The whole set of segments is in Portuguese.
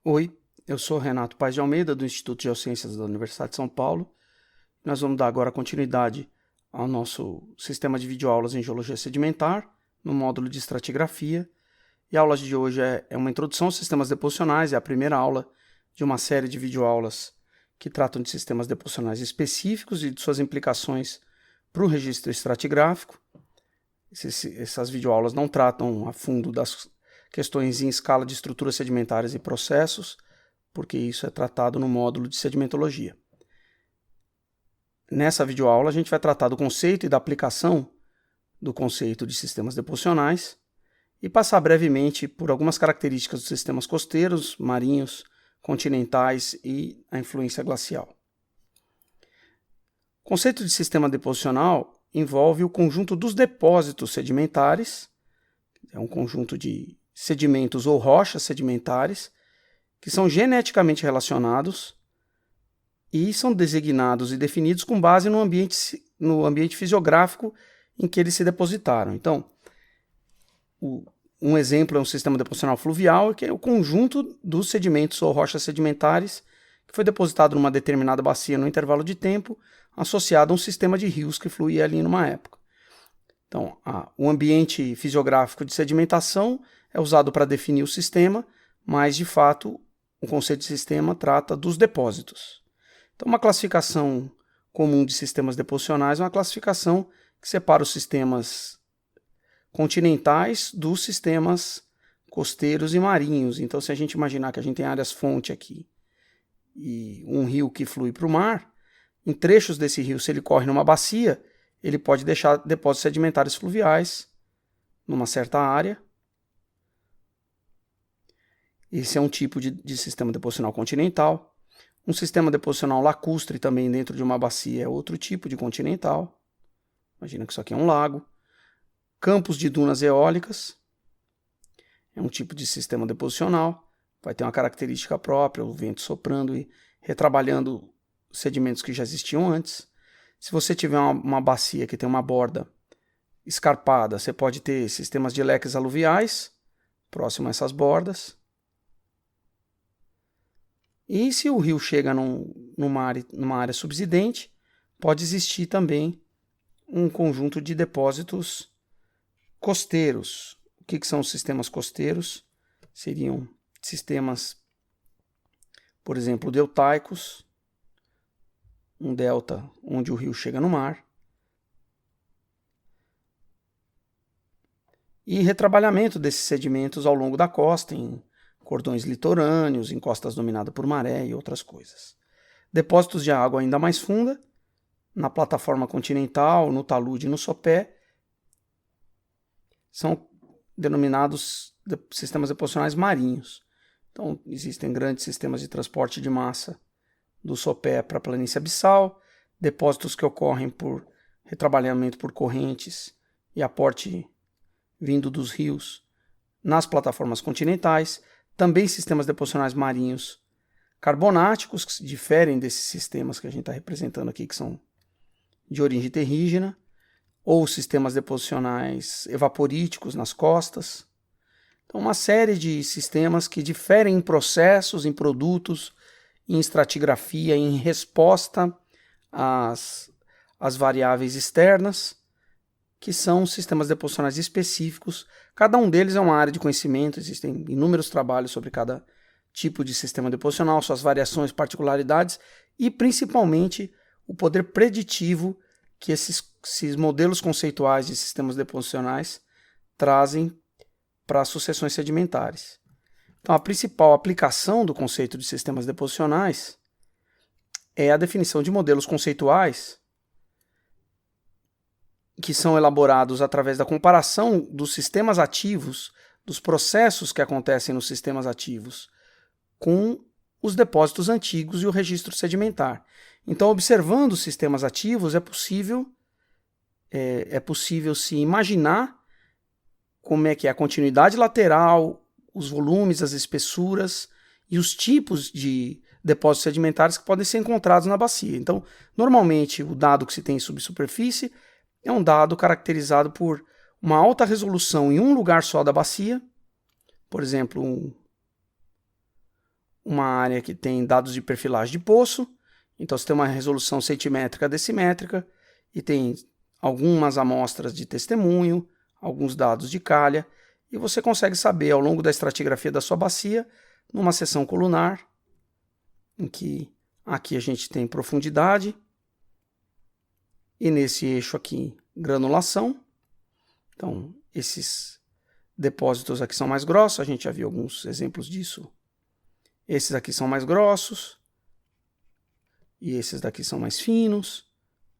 Oi, eu sou Renato Paes de Almeida, do Instituto de Geociências da Universidade de São Paulo. Nós vamos dar agora continuidade ao nosso sistema de videoaulas em Geologia Sedimentar, no módulo de Estratigrafia. E a aula de hoje é uma introdução aos sistemas deposicionais, é a primeira aula de uma série de videoaulas que tratam de sistemas deposicionais específicos e de suas implicações para o registro estratigráfico. Essas videoaulas não tratam a fundo das questões em escala de estruturas sedimentares e processos, porque isso é tratado no módulo de sedimentologia. Nessa videoaula a gente vai tratar do conceito e da aplicação do conceito de sistemas deposicionais e passar brevemente por algumas características dos sistemas costeiros, marinhos, continentais e a influência glacial. O conceito de sistema deposicional envolve o conjunto dos depósitos sedimentares, é um conjunto de sedimentos ou rochas sedimentares que são geneticamente relacionados e são designados e definidos com base no ambiente fisiográfico em que eles se depositaram. Então, um exemplo é um sistema deposicional fluvial, que é o conjunto dos sedimentos ou rochas sedimentares que foi depositado numa determinada bacia no intervalo de tempo associado a um sistema de rios que fluía ali numa época. Então, o ambiente fisiográfico de sedimentação é usado para definir o sistema, mas, de fato, o conceito de sistema trata dos depósitos. Então, uma classificação comum de sistemas deposicionais é uma classificação que separa os sistemas continentais dos sistemas costeiros e marinhos. Então, se a gente imaginar que a gente tem áreas fonte aqui e um rio que flui para o mar, em trechos desse rio, se ele corre numa bacia, ele pode deixar depósitos sedimentares fluviais numa certa área. Esse é um tipo de sistema deposicional continental. Um sistema deposicional lacustre também dentro de uma bacia é outro tipo de continental. Imagina que isso aqui é um lago. Campos de dunas eólicas é um tipo de sistema deposicional. Vai ter uma característica própria, o vento soprando e retrabalhando sedimentos que já existiam antes. Se você tiver uma bacia que tem uma borda escarpada, você pode ter sistemas de leques aluviais próximo a essas bordas. E se o rio chega numa área subsidente, pode existir também um conjunto de depósitos costeiros. O que são os sistemas costeiros? Seriam sistemas, por exemplo, deltaicos, um delta onde o rio chega no mar, e retrabalhamento desses sedimentos ao longo da costa, em cordões litorâneos, em costas dominadas por maré e outras coisas. Depósitos de água ainda mais funda, na plataforma continental, no talude e no sopé, são denominados sistemas deposicionais marinhos. Então, existem grandes sistemas de transporte de massa do sopé para a planície abissal, depósitos que ocorrem por retrabalhamento por correntes e aporte vindo dos rios nas plataformas continentais, também sistemas deposicionais marinhos carbonáticos, que diferem desses sistemas que a gente está representando aqui, que são de origem terrígena, ou sistemas deposicionais evaporíticos nas costas. Então, uma série de sistemas que diferem em processos, em produtos, em estratigrafia, em resposta às variáveis externas, que são sistemas deposicionais específicos. Cada um deles é uma área de conhecimento, existem inúmeros trabalhos sobre cada tipo de sistema deposicional, suas variações, particularidades e, principalmente, o poder preditivo que esses modelos conceituais de sistemas deposicionais trazem para as sucessões sedimentares. Então, a principal aplicação do conceito de sistemas deposicionais é a definição de modelos conceituais que são elaborados através da comparação dos sistemas ativos, dos processos que acontecem nos sistemas ativos, com os depósitos antigos e o registro sedimentar. Então, observando os sistemas ativos, é possível se imaginar como é que é a continuidade lateral, os volumes, as espessuras e os tipos de depósitos sedimentares que podem ser encontrados na bacia. Então, normalmente, o dado que se tem em subsuperfície é um dado caracterizado por uma alta resolução em um lugar só da bacia, por exemplo, uma área que tem dados de perfilagem de poço, então você tem uma resolução centimétrica decimétrica e tem algumas amostras de testemunho, alguns dados de calha, e você consegue saber ao longo da estratigrafia da sua bacia, numa seção colunar, em que aqui a gente tem profundidade, e nesse eixo aqui, granulação. Então, esses depósitos aqui são mais grossos, a gente já viu alguns exemplos disso. Esses aqui são mais grossos, e esses daqui são mais finos,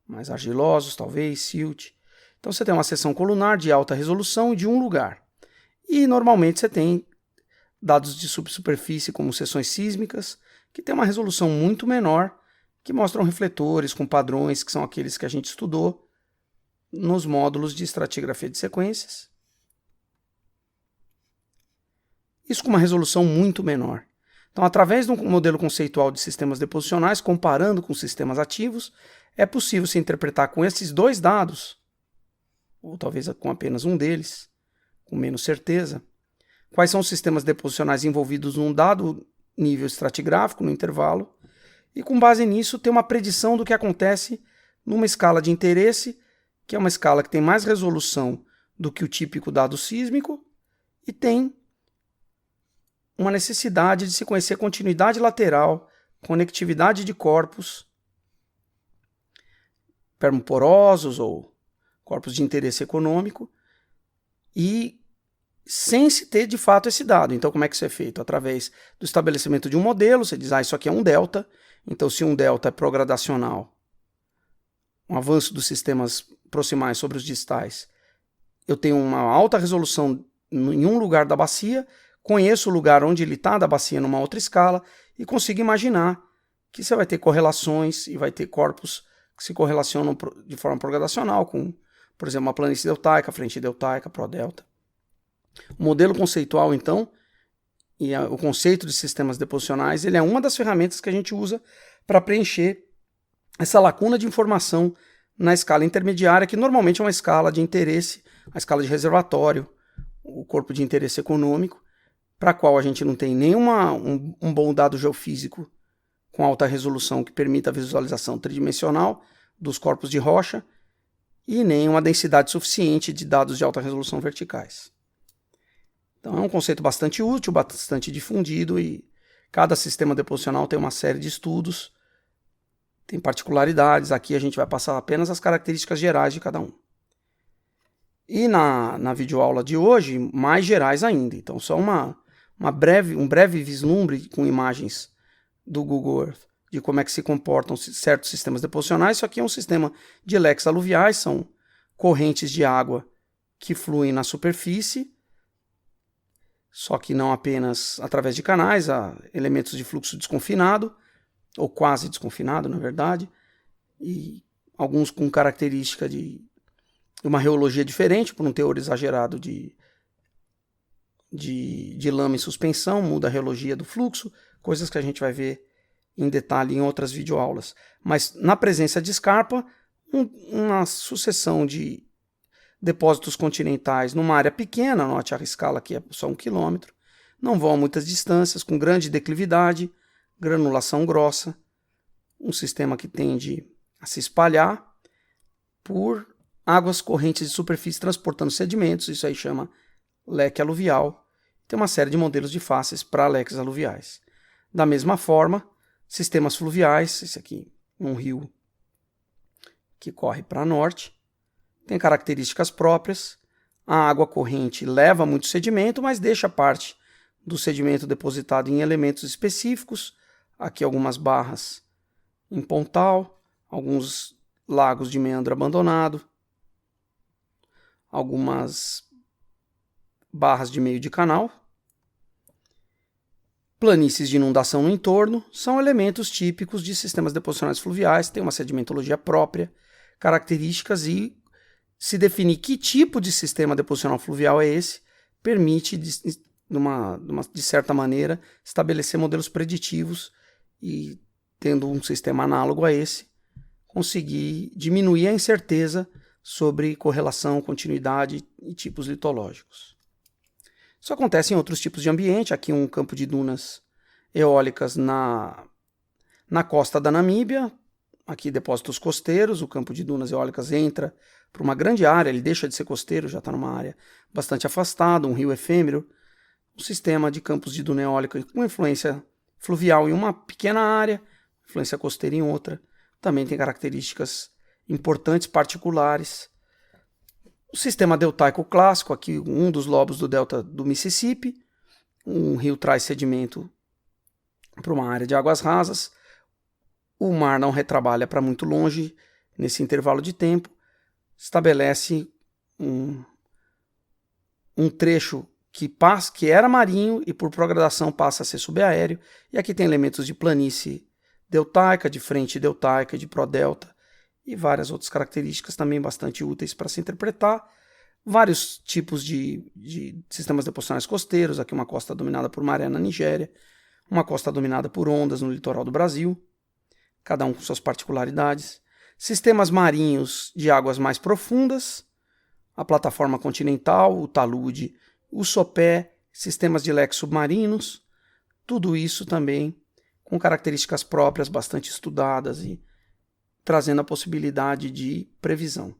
mais argilosos, talvez, silt. Então você tem uma seção colunar de alta resolução de um lugar. E normalmente você tem dados de subsuperfície, como seções sísmicas, que tem uma resolução muito menor, que mostram refletores com padrões, que são aqueles que a gente estudou nos módulos de estratigrafia de sequências. Isso com uma resolução muito menor. Então, através de um modelo conceitual de sistemas deposicionais, comparando com sistemas ativos, é possível se interpretar com esses dois dados, ou talvez com apenas um deles, com menos certeza, quais são os sistemas deposicionais envolvidos num dado nível estratigráfico, no intervalo, e com base nisso ter uma predição do que acontece numa escala de interesse, que é uma escala que tem mais resolução do que o típico dado sísmico, e tem uma necessidade de se conhecer continuidade lateral, conectividade de corpos permoporosos ou corpos de interesse econômico, e sem se ter de fato esse dado. Então, como é que isso é feito? Através do estabelecimento de um modelo, você diz, isso aqui é um delta, então se um delta é progradacional, um avanço dos sistemas proximais sobre os distais, eu tenho uma alta resolução em um lugar da bacia, conheço o lugar onde ele está da bacia numa outra escala e consigo imaginar que você vai ter correlações e vai ter corpos que se correlacionam de forma progradacional com, por exemplo, uma planície deltaica, frente deltaica, prodelta. O modelo conceitual, então, e o conceito de sistemas deposicionais, ele é uma das ferramentas que a gente usa para preencher essa lacuna de informação na escala intermediária, que normalmente é uma escala de interesse, a escala de reservatório, o corpo de interesse econômico, para a qual a gente não tem nenhum um bom dado geofísico com alta resolução que permita a visualização tridimensional dos corpos de rocha e nem uma densidade suficiente de dados de alta resolução verticais. Então é um conceito bastante útil, bastante difundido, e cada sistema deposicional tem uma série de estudos, tem particularidades. Aqui a gente vai passar apenas as características gerais de cada um. E na videoaula de hoje, mais gerais ainda. Então só um breve vislumbre com imagens do Google Earth de como é que se comportam certos sistemas deposicionais. Isso aqui é um sistema de leques aluviais, são correntes de água que fluem na superfície, só que não apenas através de canais, há elementos de fluxo desconfinado, ou quase desconfinado, na verdade, e alguns com característica de uma reologia diferente, por um teor exagerado de lama em suspensão, muda a reologia do fluxo, coisas que a gente vai ver em detalhe em outras videoaulas. Mas na presença de escarpa, uma sucessão de depósitos continentais numa área pequena, note a escala aqui é só 1 km, não vão a muitas distâncias, com grande declividade, granulação grossa, um sistema que tende a se espalhar por águas correntes de superfície transportando sedimentos, isso aí chama leque aluvial. Tem uma série de modelos de faces para leques aluviais. Da mesma forma, sistemas fluviais, esse aqui um rio que corre para norte, tem características próprias. A água corrente leva muito sedimento, mas deixa parte do sedimento depositado em elementos específicos. Aqui algumas barras em pontal, alguns lagos de meandro abandonado, algumas barras de meio de canal. Planícies de inundação no entorno são elementos típicos de sistemas deposicionais fluviais, tem uma sedimentologia própria, características, e se definir que tipo de sistema deposicional fluvial é esse, permite, de certa maneira, estabelecer modelos preditivos e, tendo um sistema análogo a esse, conseguir diminuir a incerteza sobre correlação, continuidade e tipos litológicos. Isso acontece em outros tipos de ambiente. Aqui um campo de dunas eólicas na costa da Namíbia, aqui depósitos costeiros, o campo de dunas eólicas entra para uma grande área, ele deixa de ser costeiro, já está numa área bastante afastada, um rio efêmero, um sistema de campos de duna eólica com influência fluvial em uma pequena área, influência costeira em outra, também tem características importantes particulares. O sistema deltaico clássico, aqui um dos lobos do delta do Mississippi, um rio traz sedimento para uma área de águas rasas, o mar não retrabalha para muito longe nesse intervalo de tempo, estabelece um trecho que era marinho e por progradação passa a ser subaéreo, e aqui tem elementos de planície deltaica, de frente deltaica, de prodelta e várias outras características também bastante úteis para se interpretar. Vários tipos de sistemas deposicionais costeiros, aqui uma costa dominada por maré na Nigéria, uma costa dominada por ondas no litoral do Brasil, cada um com suas particularidades. Sistemas marinhos de águas mais profundas, a plataforma continental, o talude, o sopé, sistemas de leques submarinos, tudo isso também com características próprias bastante estudadas e trazendo a possibilidade de previsão.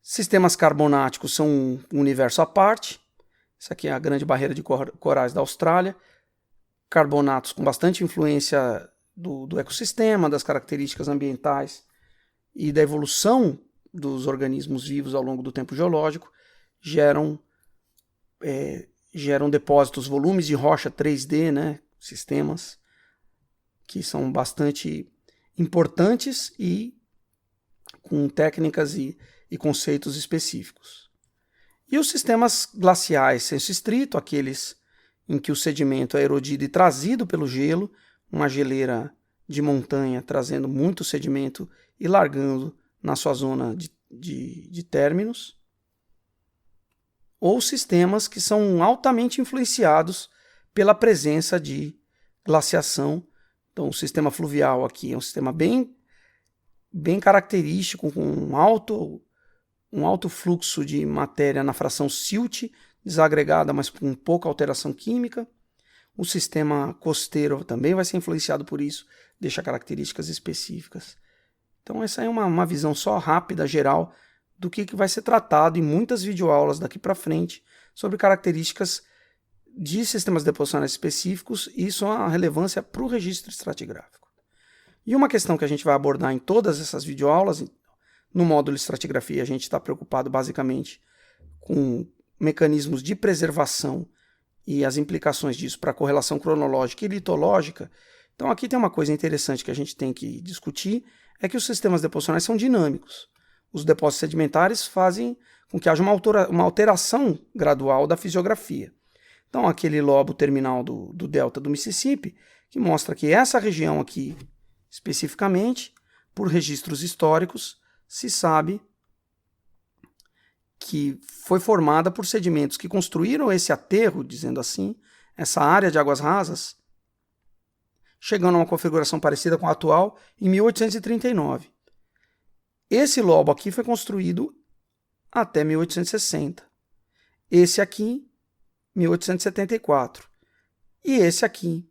Sistemas carbonáticos são um universo à parte. Isso aqui é a grande barreira de corais da Austrália. Carbonatos com bastante influência do ecossistema, das características ambientais e da evolução dos organismos vivos ao longo do tempo geológico, geram depósitos, volumes de rocha 3D, né? Sistemas que são bastante importantes e com técnicas e conceitos específicos. E os sistemas glaciais senso estrito, aqueles em que o sedimento é erodido e trazido pelo gelo, uma geleira de montanha trazendo muito sedimento e largando na sua zona de términos, ou sistemas que são altamente influenciados pela presença de glaciação. Então, o sistema fluvial aqui é um sistema bem característico, com um alto fluxo de matéria na fração silt, desagregada, mas com pouca alteração química. O sistema costeiro também vai ser influenciado por isso, deixa características específicas. Então essa é uma visão só rápida, geral, do que vai ser tratado em muitas videoaulas daqui para frente sobre características de sistemas deposicionais específicos e sua relevância para o registro estratigráfico. E uma questão que a gente vai abordar em todas essas videoaulas, no módulo estratigrafia a gente está preocupado basicamente com mecanismos de preservação e as implicações disso para a correlação cronológica e litológica. Então aqui tem uma coisa interessante que a gente tem que discutir, é que os sistemas deposicionais são dinâmicos. Os depósitos sedimentares fazem com que haja uma alteração gradual da fisiografia. Então aquele lobo terminal do delta do Mississippi, que mostra que essa região aqui, especificamente, por registros históricos, se sabe que foi formada por sedimentos que construíram esse aterro, dizendo assim, essa área de águas rasas, chegando a uma configuração parecida com a atual em 1839. Esse lobo aqui foi construído até 1860. Esse aqui, 1874. E esse aqui,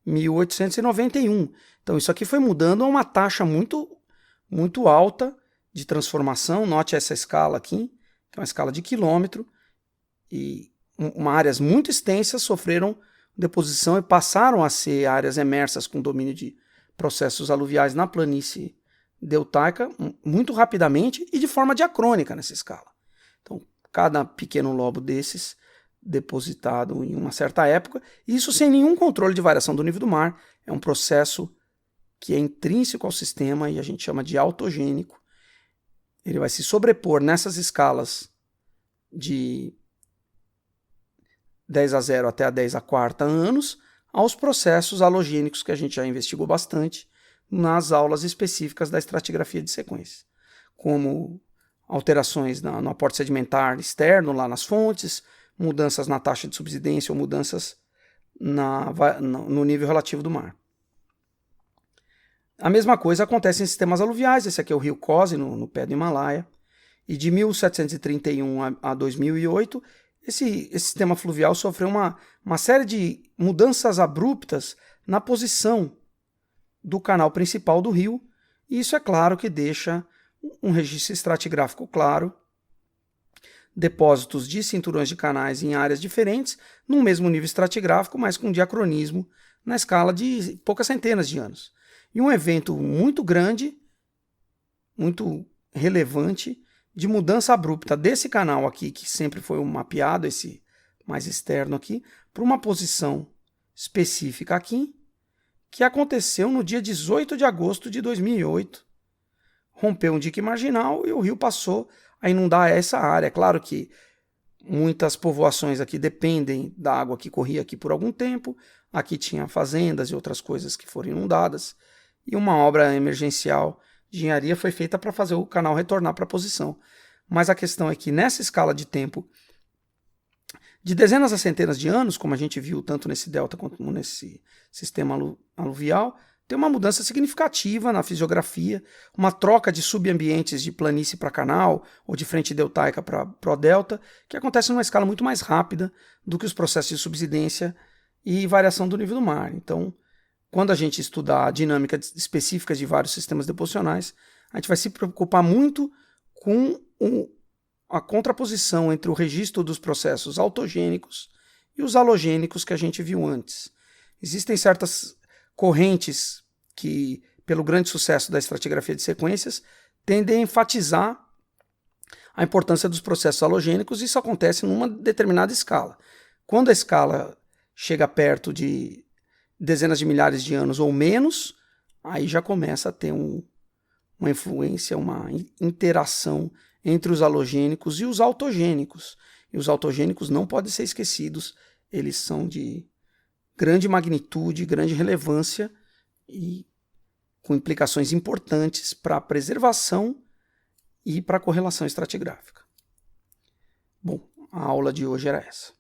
1891. Então isso aqui foi mudando a uma taxa muito alta de transformação. Note essa escala aqui, que é uma escala de quilômetro, e áreas muito extensas sofreram deposição e passaram a ser áreas emersas com domínio de processos aluviais na planície deltaica muito rapidamente e de forma diacrônica nessa escala. Então, cada pequeno lobo desses depositado em uma certa época, isso sem nenhum controle de variação do nível do mar, é um processo que é intrínseco ao sistema e a gente chama de autogênico. Ele vai se sobrepor nessas escalas de 10 a 0 até a 10 a quarta anos aos processos halogênicos que a gente já investigou bastante nas aulas específicas da estratigrafia de sequência, como alterações no aporte sedimentar externo lá nas fontes, mudanças na taxa de subsidência ou mudanças no nível relativo do mar. A mesma coisa acontece em sistemas aluviais. Esse aqui é o rio Kosi, no pé do Himalaia, e de 1731 a 2008 esse sistema fluvial sofreu uma série de mudanças abruptas na posição do canal principal do rio, e isso é claro que deixa um registro estratigráfico claro, depósitos de cinturões de canais em áreas diferentes, no mesmo nível estratigráfico, mas com diacronismo na escala de poucas centenas de anos. E um evento muito grande, muito relevante, de mudança abrupta desse canal aqui, que sempre foi um mapeado, esse mais externo aqui, para uma posição específica aqui, que aconteceu no dia 18 de agosto de 2008. Rompeu um dique marginal e o rio passou a inundar essa área. É claro que muitas povoações aqui dependem da água que corria aqui por algum tempo. Aqui tinha fazendas e outras coisas que foram inundadas. E uma obra emergencial de engenharia foi feita para fazer o canal retornar para a posição. Mas a questão é que nessa escala de tempo, de dezenas a centenas de anos, como a gente viu tanto nesse delta quanto nesse sistema aluvial, tem uma mudança significativa na fisiografia, uma troca de subambientes de planície para canal ou de frente deltaica para prodelta, que acontece numa escala muito mais rápida do que os processos de subsidência e variação do nível do mar. Então, quando a gente estudar a dinâmica específica de vários sistemas deposicionais, a gente vai se preocupar muito com a contraposição entre o registro dos processos autogênicos e os halogênicos que a gente viu antes. Existem certas correntes que, pelo grande sucesso da estratigrafia de sequências, tendem a enfatizar a importância dos processos halogênicos, e isso acontece numa determinada escala. Quando a escala chega perto de dezenas de milhares de anos ou menos, aí já começa a ter uma influência, uma interação entre os halogênicos e os autogênicos. E os autogênicos não podem ser esquecidos, eles são de grande magnitude, grande relevância e com implicações importantes para a preservação e para a correlação estratigráfica. Bom, a aula de hoje era essa.